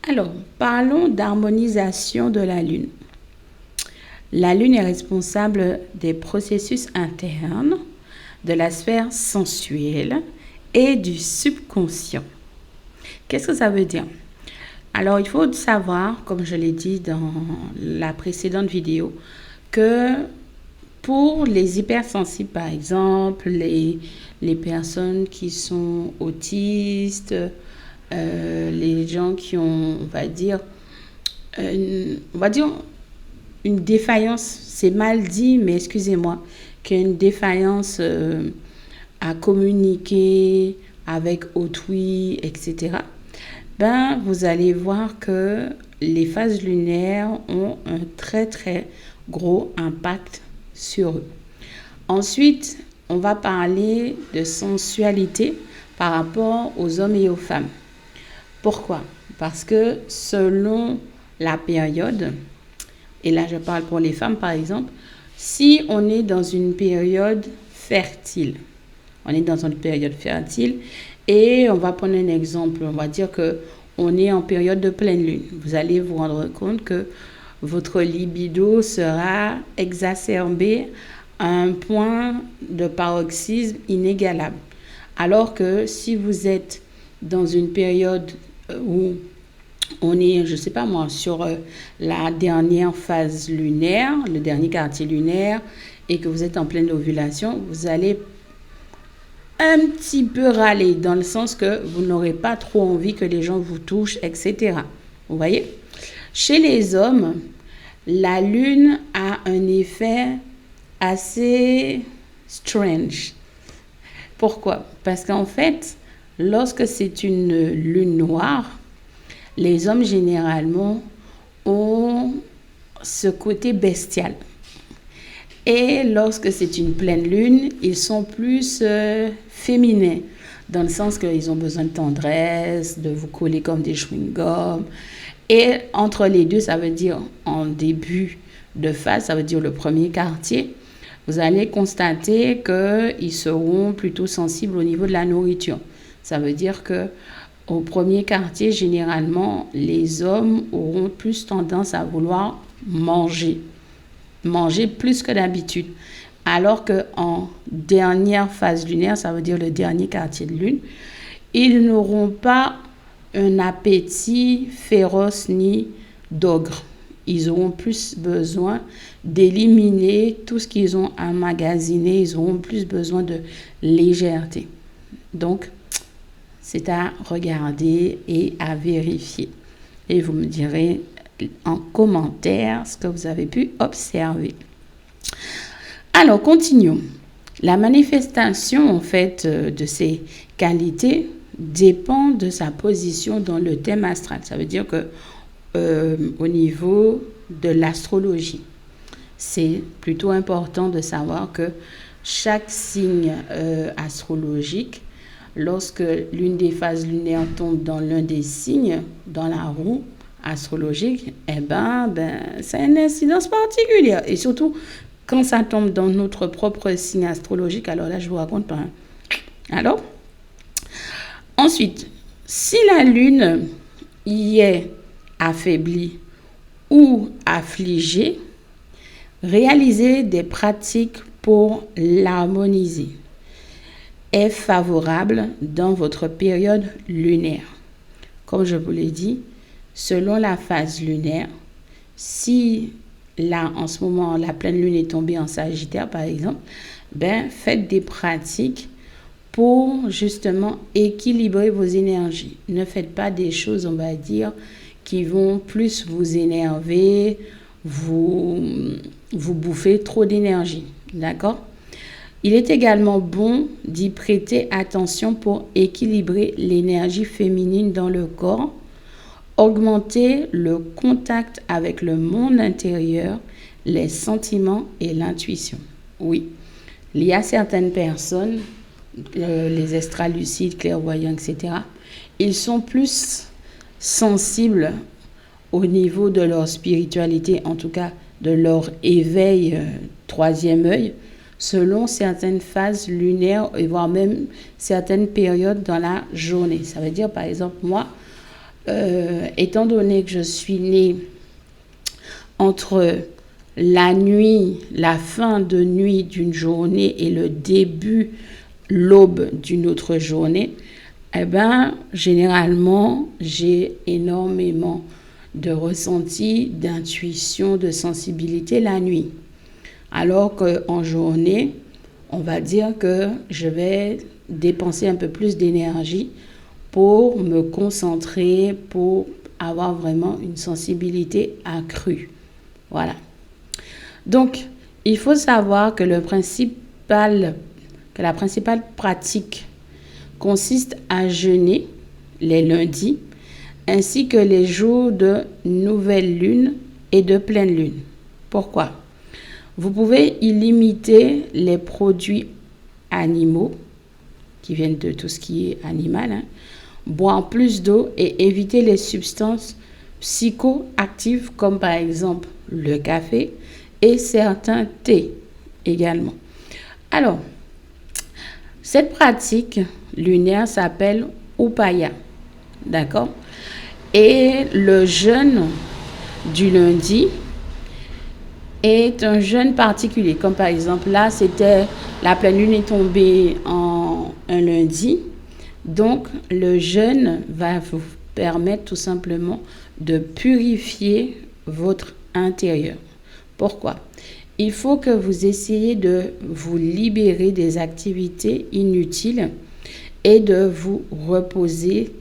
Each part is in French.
Alors, parlons d'harmonisation de la Lune. La Lune est responsable des processus internes, de la sphère sensuelle et du subconscient. Qu'est-ce que ça veut dire? Alors, il faut savoir, comme je l'ai dit dans la précédente vidéo, que pour les hypersensibles, par exemple, les personnes qui sont autistes, les gens qui ont, on va dire une défaillance, c'est mal dit, mais excusez-moi, qui a une défaillance à communiquer avec autrui, etc. Ben, vous allez voir que les phases lunaires ont un très très gros impact sur eux. Ensuite, on va parler de sensualité par rapport aux hommes et aux femmes. Pourquoi? Parce que selon la période, et là je parle pour les femmes par exemple, si on est dans une période fertile, et on va prendre un exemple, on va dire que on est en période de pleine lune. Vous allez vous rendre compte que votre libido sera exacerbé à un point de paroxysme inégalable. Alors que si vous êtes dans une période où on est, je ne sais pas moi, sur la dernière phase lunaire, le dernier quartier lunaire, et que vous êtes en pleine ovulation, vous allez un petit peu râler, dans le sens que vous n'aurez pas trop envie que les gens vous touchent, etc. Vous voyez? Chez les hommes, la lune a un effet assez strange. Pourquoi? Parce qu'en fait, lorsque c'est une lune noire, les hommes généralement ont ce côté bestial. Et lorsque c'est une pleine lune, ils sont plus féminins, dans le sens qu'ils ont besoin de tendresse, de vous coller comme des chewing-gums. Et entre les deux, ça veut dire en début de phase, ça veut dire le premier quartier, vous allez constater qu'ils seront plutôt sensibles au niveau de la nourriture. Ça veut dire que au premier quartier, généralement, les hommes auront plus tendance à vouloir manger plus que d'habitude. Alors qu'en dernière phase lunaire, ça veut dire le dernier quartier de lune, ils n'auront pas un appétit féroce ni d'ogre. Ils auront plus besoin d'éliminer tout ce qu'ils ont emmagasiné. Ils auront plus besoin de légèreté. Donc, c'est à regarder et à vérifier. Et vous me direz en commentaire ce que vous avez pu observer. Alors, continuons. La manifestation, en fait, de ces qualités dépend de sa position dans le thème astral. Ça veut dire que au niveau de l'astrologie, c'est plutôt important de savoir que chaque signe astrologique, lorsque l'une des phases lunaires tombe dans l'un des signes, dans la roue astrologique, ça a une incidence particulière. Et surtout, quand ça tombe dans notre propre signe astrologique, alors là, je vous raconte pas. Alors, ensuite, si la lune y est affaiblie ou affligée, réaliser des pratiques pour l'harmoniser est favorable dans votre période lunaire. Comme je vous l'ai dit, selon la phase lunaire, si là, en ce moment, la pleine lune est tombée en Sagittaire, par exemple, faites des pratiques pour justement équilibrer vos énergies. Ne faites pas des choses, on va dire, qui vont plus vous énerver, vous bouffer trop d'énergie. D'accord? Il est également bon d'y prêter attention pour équilibrer l'énergie féminine dans le corps, augmenter le contact avec le monde intérieur, les sentiments et l'intuition. Oui, il y a certaines personnes, les extralucides, clairvoyants, etc., ils sont plus sensibles au niveau de leur spiritualité, en tout cas de leur éveil troisième œil, selon certaines phases lunaires, et voire même certaines périodes dans la journée. Ça veut dire, par exemple, moi, étant donné que je suis née entre la nuit, la fin de nuit d'une journée et le début, l'aube d'une autre journée, eh bien, généralement, j'ai énormément de ressenti, d'intuition, de sensibilité la nuit. Alors qu'en journée, on va dire que je vais dépenser un peu plus d'énergie pour me concentrer, pour avoir vraiment une sensibilité accrue. Voilà. Donc, il faut savoir que la principale pratique consiste à jeûner les lundis ainsi que les jours de nouvelle lune et de pleine lune. Pourquoi? Vous pouvez y limiter les produits animaux qui viennent de tout ce qui est animal, boire plus d'eau et éviter les substances psychoactives comme par exemple le café et certains thés également. Alors, cette pratique lunaire s'appelle Upaya, d'accord? Et le jeûne du lundi est un jeûne particulier, comme par exemple là, la pleine lune est tombée en un lundi, donc le jeûne va vous permettre tout simplement de purifier votre intérieur. Pourquoi? Il faut que vous essayiez de vous libérer des activités inutiles et de vous reposer,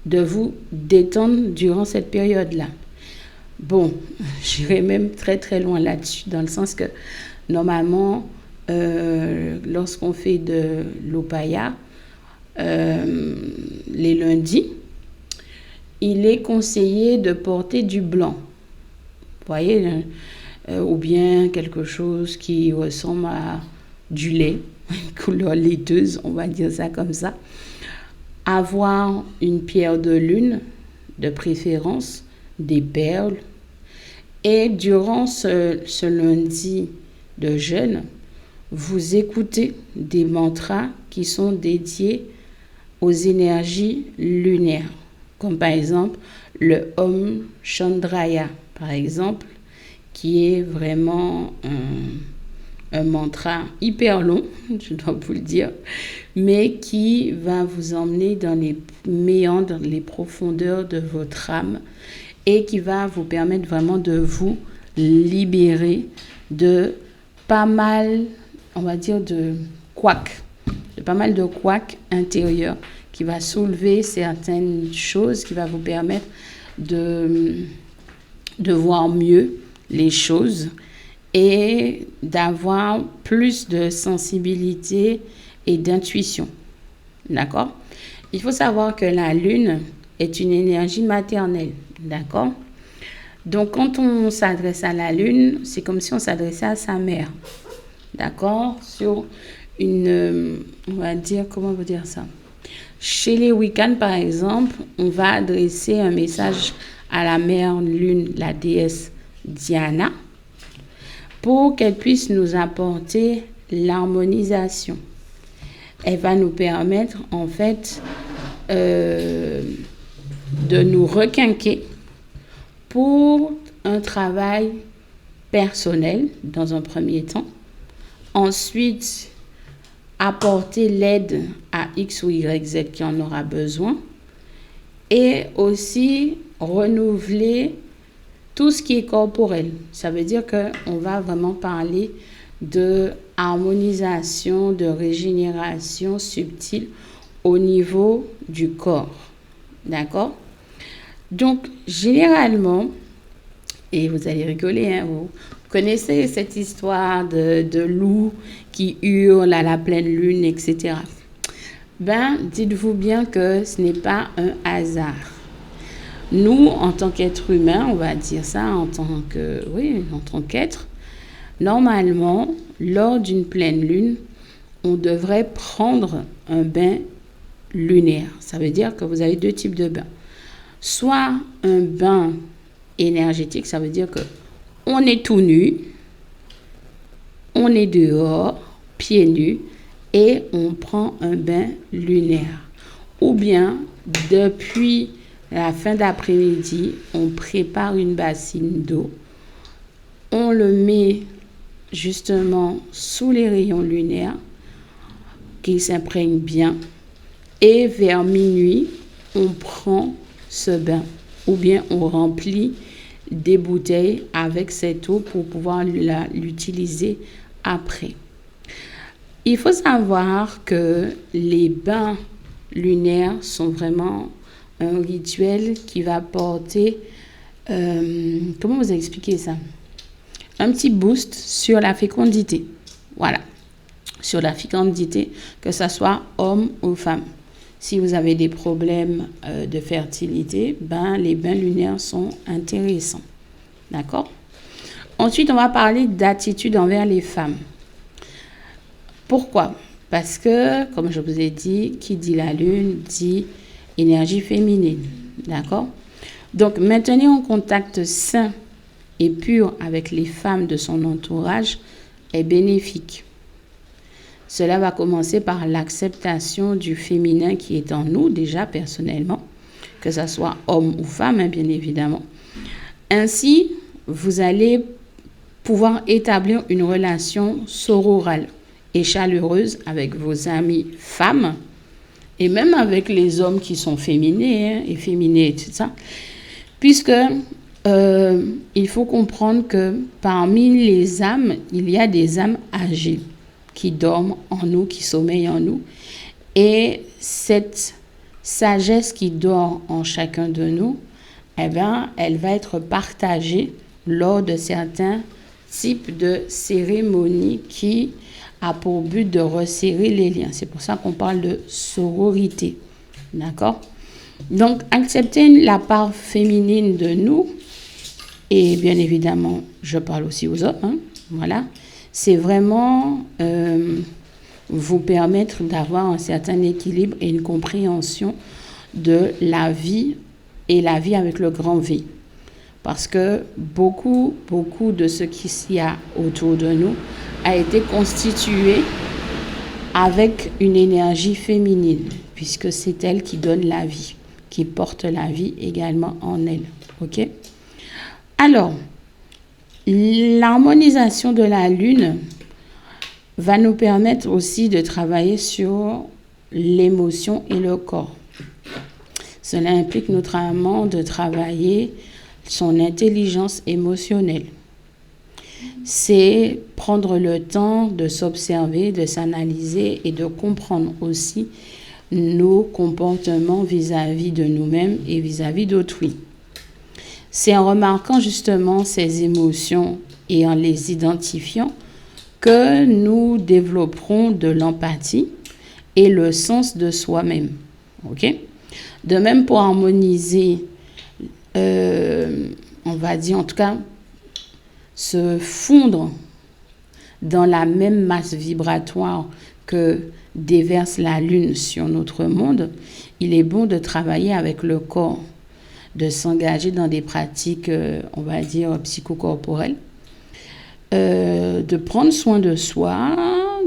de vous détendre durant cette période-là. Bon, j'irai même très très loin là-dessus, dans le sens que normalement, lorsqu'on fait de l'Upaya, les lundis, il est conseillé de porter du blanc. Vous voyez, ou bien quelque chose qui ressemble à du lait, une couleur laiteuse, on va dire ça comme ça. Avoir une pierre de lune, de préférence, des perles. Et durant ce lundi de jeûne, vous écoutez des mantras qui sont dédiés aux énergies lunaires, comme par exemple le Om Chandraya, par exemple, qui est vraiment un mantra hyper long, je dois vous le dire, mais qui va vous emmener dans les méandres, les profondeurs de votre âme et qui va vous permettre vraiment de vous libérer de pas mal, on va dire, de pas mal de couacs intérieurs qui va soulever certaines choses, qui va vous permettre de voir mieux les choses et d'avoir plus de sensibilité et d'intuition. D'accord? Il faut savoir que la lune est une énergie maternelle. D'accord? Donc, quand on s'adresse à la lune, c'est comme si on s'adressait à sa mère. D'accord? Sur on va dire, comment on va dire ça? Chez les Wiccans, par exemple, on va adresser un message à la mère lune, la déesse Diana, pour qu'elle puisse nous apporter l'harmonisation. Elle va nous permettre, en fait, de nous requinquer pour un travail personnel, dans un premier temps. Ensuite, apporter l'aide à X ou Y, Z qui en aura besoin. Et aussi, renouveler tout ce qui est corporel. Ça veut dire qu'on va vraiment parler de harmonisation, de régénération subtile au niveau du corps. D'accord? Donc, généralement, et vous allez rigoler, vous connaissez cette histoire de loup qui hurle à la pleine lune, etc. Dites-vous bien que ce n'est pas un hasard. Nous, en tant qu'être humain, on va dire ça, en tant qu'être, normalement, lors d'une pleine lune, on devrait prendre un bain lunaire. Ça veut dire que vous avez deux types de bains. Soit un bain énergétique, ça veut dire que on est tout nu, on est dehors, pieds nus, et on prend un bain lunaire. Ou bien, depuis la fin d'après-midi, on prépare une bassine d'eau. On le met justement sous les rayons lunaires, qu'il s'imprègne bien. Et vers minuit, on prend ce bain ou bien on remplit des bouteilles avec cette eau pour pouvoir l'utiliser après. Il faut savoir que les bains lunaires sont vraiment un rituel qui va porter, comment vous expliquer ça? Un petit boost sur la fécondité. Voilà, sur la fécondité, que ce soit homme ou femme. Si vous avez des problèmes de fertilité, les bains lunaires sont intéressants. D'accord? Ensuite, on va parler d'attitude envers les femmes. Pourquoi? Parce que, comme je vous ai dit, qui dit la lune dit énergie féminine. D'accord? Donc, maintenir un contact sain et pur avec les femmes de son entourage est bénéfique. Cela va commencer par l'acceptation du féminin qui est en nous déjà personnellement, que ce soit homme ou femme, bien évidemment. Ainsi, vous allez pouvoir établir une relation sororale et chaleureuse avec vos amis femmes et même avec les hommes qui sont féminés et féminés, tout ça, puisque il faut comprendre que parmi les âmes, il y a des âmes âgées qui dorment en nous, qui sommeillent en nous. Et cette sagesse qui dort en chacun de nous, elle va être partagée lors de certains types de cérémonies qui a pour but de resserrer les liens. C'est pour ça qu'on parle de sororité. D'accord? Donc, accepter la part féminine de nous, et bien évidemment, je parle aussi aux hommes, voilà, c'est vraiment vous permettre d'avoir un certain équilibre et une compréhension de la vie et la vie avec le grand V. Parce que beaucoup de ce qu'il y a autour de nous a été constitué avec une énergie féminine, puisque c'est elle qui donne la vie, qui porte la vie également en elle. Ok? Alors, l'harmonisation de la lune va nous permettre aussi de travailler sur l'émotion et le corps. Cela implique notamment de travailler son intelligence émotionnelle. C'est prendre le temps de s'observer, de s'analyser et de comprendre aussi nos comportements vis-à-vis de nous-mêmes et vis-à-vis d'autrui. C'est en remarquant justement ces émotions et en les identifiant que nous développerons de l'empathie et le sens de soi-même. Ok? De même, pour harmoniser, on va dire en tout cas, se fondre dans la même masse vibratoire que déverse la lune sur notre monde, il est bon de travailler avec le corps, de s'engager dans des pratiques, on va dire, psychocorporelles, de prendre soin de soi,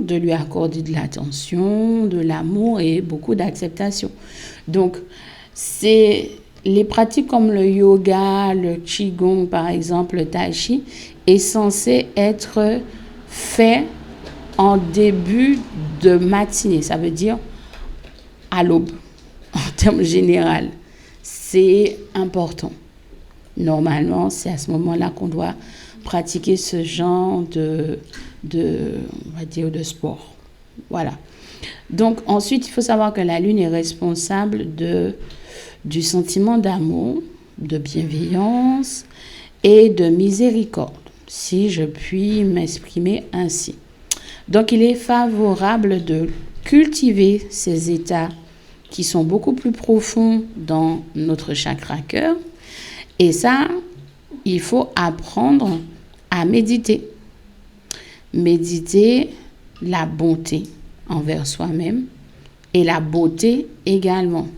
de lui accorder de l'attention, de l'amour et beaucoup d'acceptation. Donc, c'est les pratiques comme le yoga, le qigong, par exemple, le tai chi, est censé être fait en début de matinée. Ça veut dire à l'aube, en termes généraux. C'est important. Normalement, c'est à ce moment-là qu'on doit pratiquer ce genre on va dire, de sport. Voilà. Donc, ensuite, il faut savoir que la lune est responsable du sentiment d'amour, de bienveillance et de miséricorde, si je puis m'exprimer ainsi. Donc, il est favorable de cultiver ces états qui sont beaucoup plus profonds dans notre chakra cœur. Et ça, il faut apprendre à méditer. Méditer la bonté envers soi-même et la beauté également.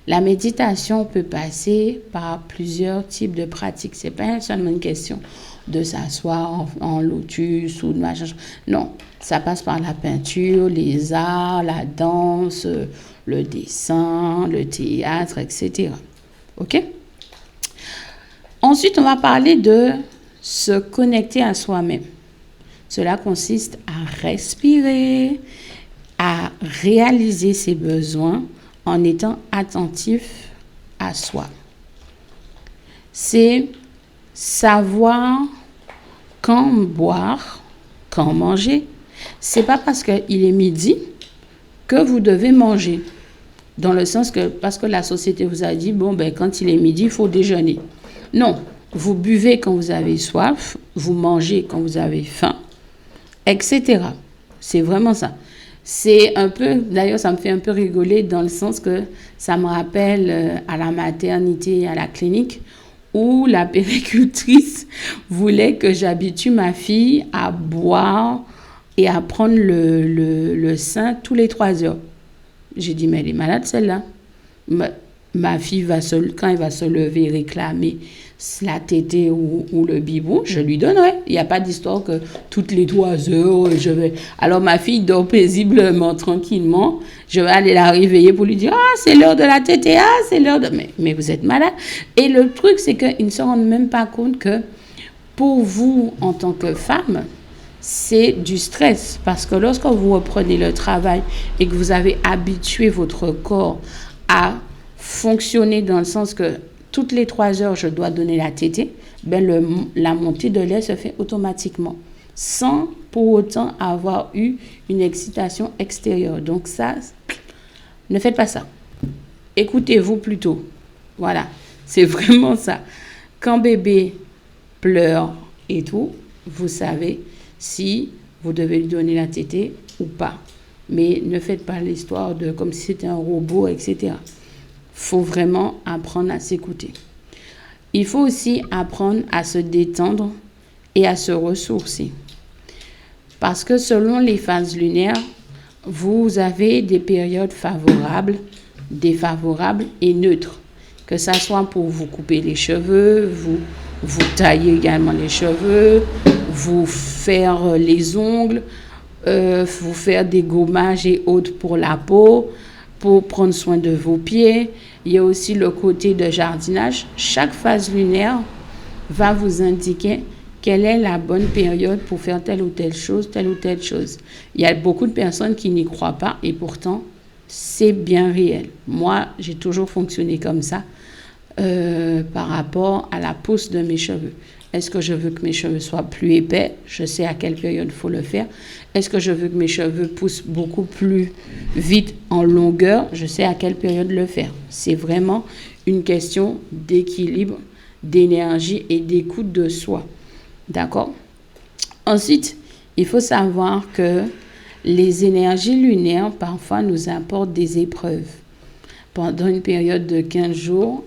La méditation peut passer par plusieurs types de pratiques. Ce n'est pas seulement une question de s'asseoir en lotus ou de machin. Non, ça passe par la peinture, les arts, la danse, le dessin, le théâtre, etc. OK? Ensuite, on va parler de se connecter à soi-même. Cela consiste à respirer, à réaliser ses besoins en étant attentif à soi. C'est savoir quand boire, quand manger. C'est pas parce qu'il est midi que vous devez manger. Dans le sens que, parce que la société vous a dit, bon, ben, quand il est midi, il faut déjeuner. Non, vous buvez quand vous avez soif, vous mangez quand vous avez faim, etc. C'est vraiment ça. C'est un peu, d'ailleurs, ça me fait un peu rigoler dans le sens que ça me rappelle à la maternité, à la clinique, où la puéricultrice voulait que j'habitue ma fille à boire et à prendre le sein tous les 3 heures. J'ai dit, mais elle est malade celle-là. Ma fille, quand elle va se lever et réclamer la tétée ou le biberon, je lui donnerai. Il n'y a pas d'histoire que toutes les 3 heures, je vais... Alors ma fille dort paisiblement, tranquillement. Je vais aller la réveiller pour lui dire, ah, c'est l'heure de la tétée, ah, c'est l'heure de... Mais vous êtes malade. Et le truc, c'est qu'ils ne se rendent même pas compte que pour vous, en tant que femme, c'est du stress. Parce que lorsque vous reprenez le travail et que vous avez habitué votre corps à fonctionner dans le sens que toutes les 3 heures, je dois donner la tétée, ben la montée de lait se fait automatiquement, sans pour autant avoir eu une excitation extérieure. Donc ça, ne faites pas ça. Écoutez-vous plutôt. Voilà, c'est vraiment ça. Quand bébé pleure et tout, vous savez si vous devez lui donner la tétée ou pas. Mais ne faites pas l'histoire de comme si c'était un robot, etc. Faut vraiment apprendre à s'écouter. Il faut aussi apprendre à se détendre et à se ressourcer. Parce que selon les phases lunaires, vous avez des périodes favorables, défavorables et neutres. Que ça soit pour vous couper les cheveux, vous tailler également les cheveux, vous faire les ongles, vous faire des gommages et autres pour la peau, pour prendre soin de vos pieds. Il y a aussi le côté de jardinage. Chaque phase lunaire va vous indiquer quelle est la bonne période pour faire telle ou telle chose, telle ou telle chose. Il y a beaucoup de personnes qui n'y croient pas et pourtant, c'est bien réel. Moi, j'ai toujours fonctionné comme ça par rapport à la pousse de mes cheveux. Est-ce que je veux que mes cheveux soient plus épais? Je sais à quelle période il faut le faire. Est-ce que je veux que mes cheveux poussent beaucoup plus vite en longueur? Je sais à quelle période le faire. C'est vraiment une question d'équilibre, d'énergie et d'écoute de soi. D'accord? Ensuite, il faut savoir que les énergies lunaires, parfois, nous apportent des épreuves. Pendant une période de 15 jours,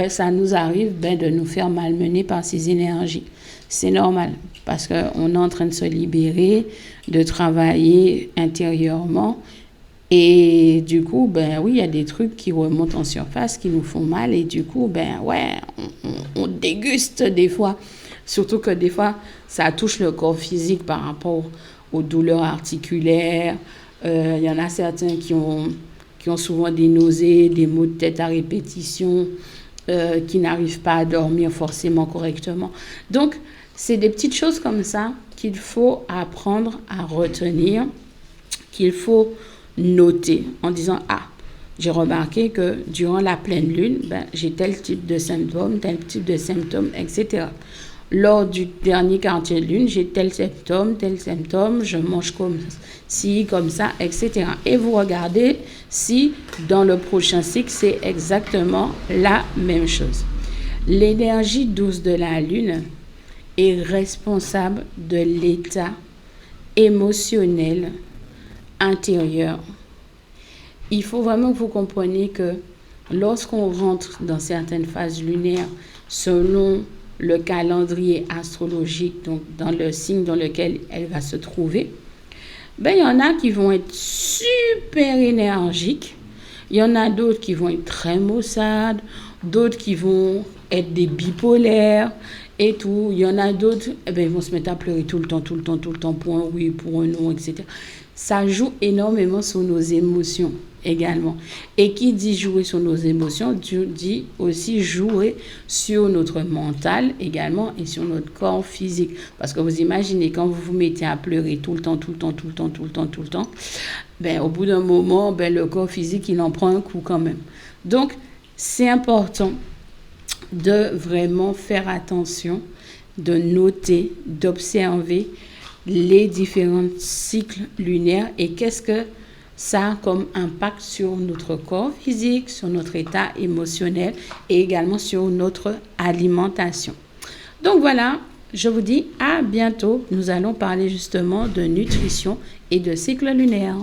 ça nous arrive de nous faire malmener par ces énergies. C'est normal parce qu'on est en train de se libérer, de travailler intérieurement. Et du coup, oui, il y a des trucs qui remontent en surface, qui nous font mal. Et du coup, on déguste des fois. Surtout que des fois, ça touche le corps physique par rapport aux douleurs articulaires. Il y en a certains qui ont souvent des nausées, des maux de tête à répétition, qui n'arrivent pas à dormir forcément correctement. Donc, c'est des petites choses comme ça qu'il faut apprendre à retenir, qu'il faut noter en disant « Ah, j'ai remarqué que durant la pleine lune, j'ai tel type de symptômes, etc. » Lors du dernier quartier de lune, j'ai tel symptôme, je mange comme ci, comme ça, etc. Et vous regardez si dans le prochain cycle, c'est exactement la même chose. L'énergie douce de la lune est responsable de l'état émotionnel intérieur. Il faut vraiment que vous compreniez que lorsqu'on rentre dans certaines phases lunaires, selon le calendrier astrologique, donc dans le signe dans lequel elle va se trouver, il y en a qui vont être super énergiques, il y en a d'autres qui vont être très maussades, d'autres qui vont être des bipolaires et tout. Il y en a d'autres, ils vont se mettre à pleurer tout le temps, pour un oui, pour un non, etc. Ça joue énormément sur nos émotions. également. Et qui dit jouer sur nos émotions, dit aussi jouer sur notre mental également et sur notre corps physique. Parce que vous imaginez, quand vous vous mettez à pleurer tout le temps, ben, au bout d'un moment, ben, le corps physique, il en prend un coup quand même. Donc, c'est important de vraiment faire attention, de noter, d'observer les différents cycles lunaires et qu'est-ce que ça a comme impact sur notre corps physique, sur notre état émotionnel et également sur notre alimentation. Donc voilà, je vous dis à bientôt. Nous allons parler justement de nutrition et de cycle lunaire.